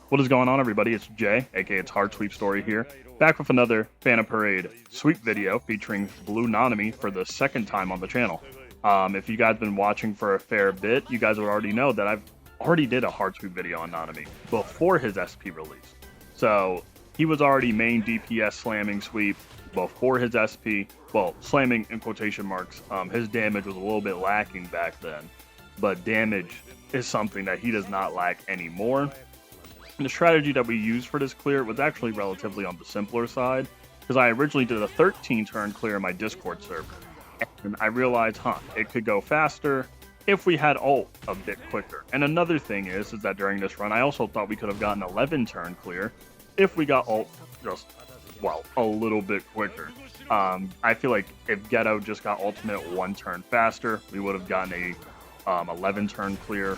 What is going on, everybody? It's Jay, aka It's Hard Sweep Story here, back with another Phantom Parade sweep video featuring Blue NANAMI for the second time on the channel. If you guys been watching for a fair bit, you guys would already know that I've already did a hard sweep video on NANAMI before his SP release. So he was already main DPS slamming sweep before his SP. Well, slamming in quotation marks. His damage was a little bit lacking back then, but damage is something that he does not lack anymore. And the strategy that we used for this clear was actually relatively on the simpler side, because I originally did a 13 turn clear in my Discord server, and I realized, it could go faster if we had ult a bit quicker. And another thing is that during this run, I also thought we could have gotten 11 turn clear if we got ult just, well, a little bit quicker. I feel like if Ghetto just got ultimate 1 turn faster, we would have gotten a 11 turn clear.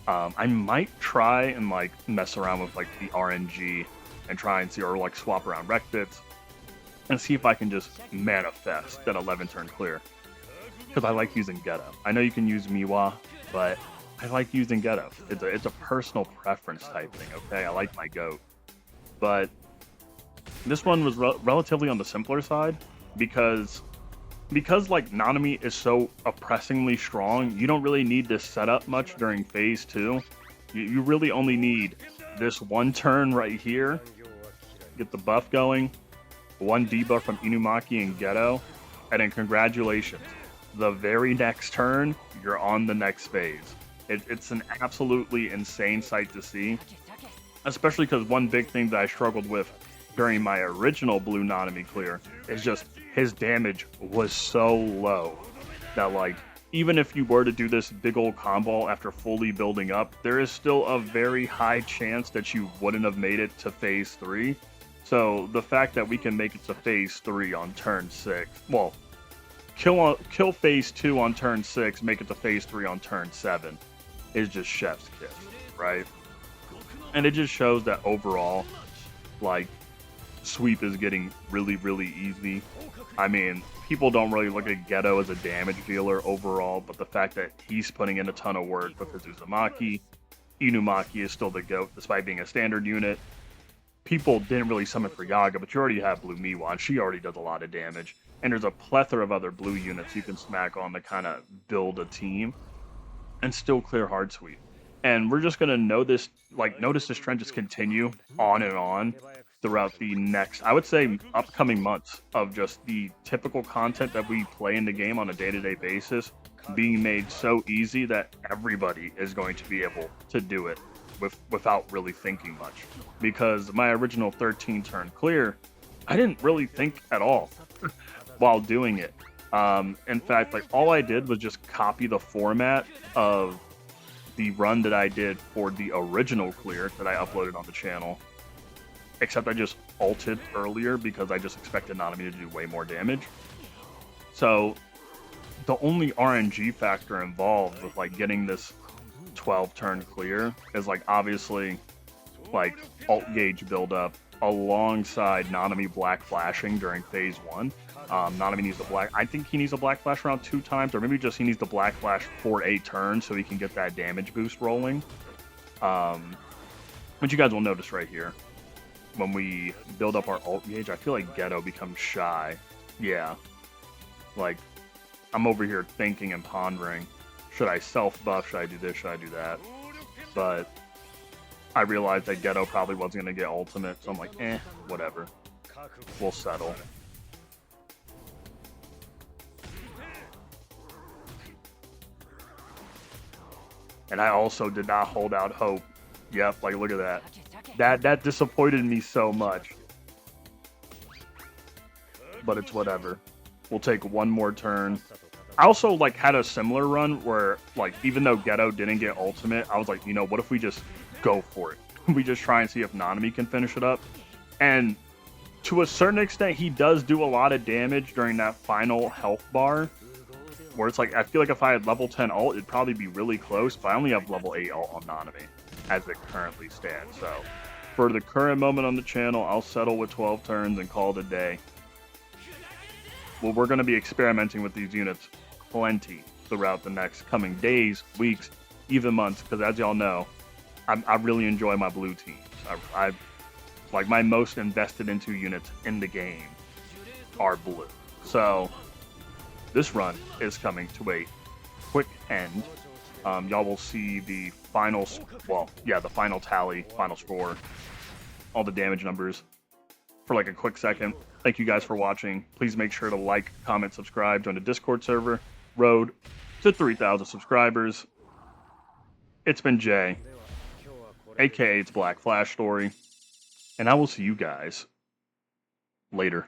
I might try and like mess around with like the RNG and try and see, or like swap around rec bits and see if I can just manifest that 11 turn clear, because I like using Ghetto. I know you can use Miwa, but I like using Ghetto. It's a personal preference type thing. Okay, I like my goat, but this one was relatively on the simpler side because like NANAMI is so oppressingly strong, you don't really need this setup much during phase 2. You really only need this 1 turn right here, get the buff going, 1 debuff from Inumaki and Ghetto, and then congratulations. The very next turn, you're on the next phase. It's an absolutely insane sight to see, especially because one big thing that I struggled with during my original Blue NANAMI clear is just his damage was so low that, like, even if you were to do this big old combo after fully building up, there is still a very high chance that you wouldn't have made it to phase 3. So the fact that we can make it to phase 3 on turn 6, well, kill phase 2 on turn 6, make it to phase 3 on turn 7 is just chef's kiss, right? And it just shows that overall, like, sweep is getting really, really easy. I mean, people don't really look at Ghetto as a damage dealer overall, but the fact that he's putting in a ton of work with his Uzumaki, Inumaki is still the GOAT despite being a standard unit. People didn't really summon for Yaga, but you already have Blue Miwa, and she already does a lot of damage. And there's a plethora of other blue units you can smack on to kind of build a team and still clear hard sweep. And we're just gonna notice this trend just continue on and on throughout the next, I would say, upcoming months of just the typical content that we play in the game on a day-to-day basis being made so easy that everybody is going to be able to do it without really thinking much. Because my original 13 turn clear, I didn't really think at all while doing it. In fact, like, all I did was just copy the format of the run that I did for the original clear that I uploaded on the channel, except I just ulted earlier because I just expected NANAMI to do way more damage. So the only RNG factor involved with like getting this 12 turn clear is like obviously like alt gauge buildup alongside NANAMI black flashing during phase 1. NANAMI needs the black, I think he needs a black flash around 2 times, or maybe just he needs the black flash for a turn so he can get that damage boost rolling. Which you guys will notice right here. When we build up our alt gauge, I feel like Ghetto becomes shy. Yeah. Like, I'm over here thinking and pondering, should I self-buff, should I do this, should I do that? But I realized that Ghetto probably wasn't going to get ultimate, so I'm like, whatever. We'll settle. And I also did not hold out hope. Yep, like, look at that. That disappointed me so much. But it's whatever. We'll take 1 more turn. I also like had a similar run where, like, even though Ghetto didn't get ultimate, I was like, you know, what if we just go for it? We just try and see if NANAMI can finish it up. And to a certain extent, he does do a lot of damage during that final health bar, where it's like, I feel like if I had level 10 ult, it'd probably be really close, but I only have level 8 ult on NANAMI as it currently stands. So for the current moment on the channel, I'll settle with 12 turns and call it a day. Well, we're going to be experimenting with these units plenty throughout the next coming days, weeks, even months, because as y'all know, I really enjoy my blue teams. I like my most invested into units in the game are blue. So this run is coming to a quick end. Y'all will see the final, the final tally, final score, all the damage numbers for like a quick second. Thank you guys for watching. Please make sure to like, comment, subscribe, join the Discord server. Road to 3,000 subscribers. It's been Jay, aka It's Black Flash Story, and I will see you guys later.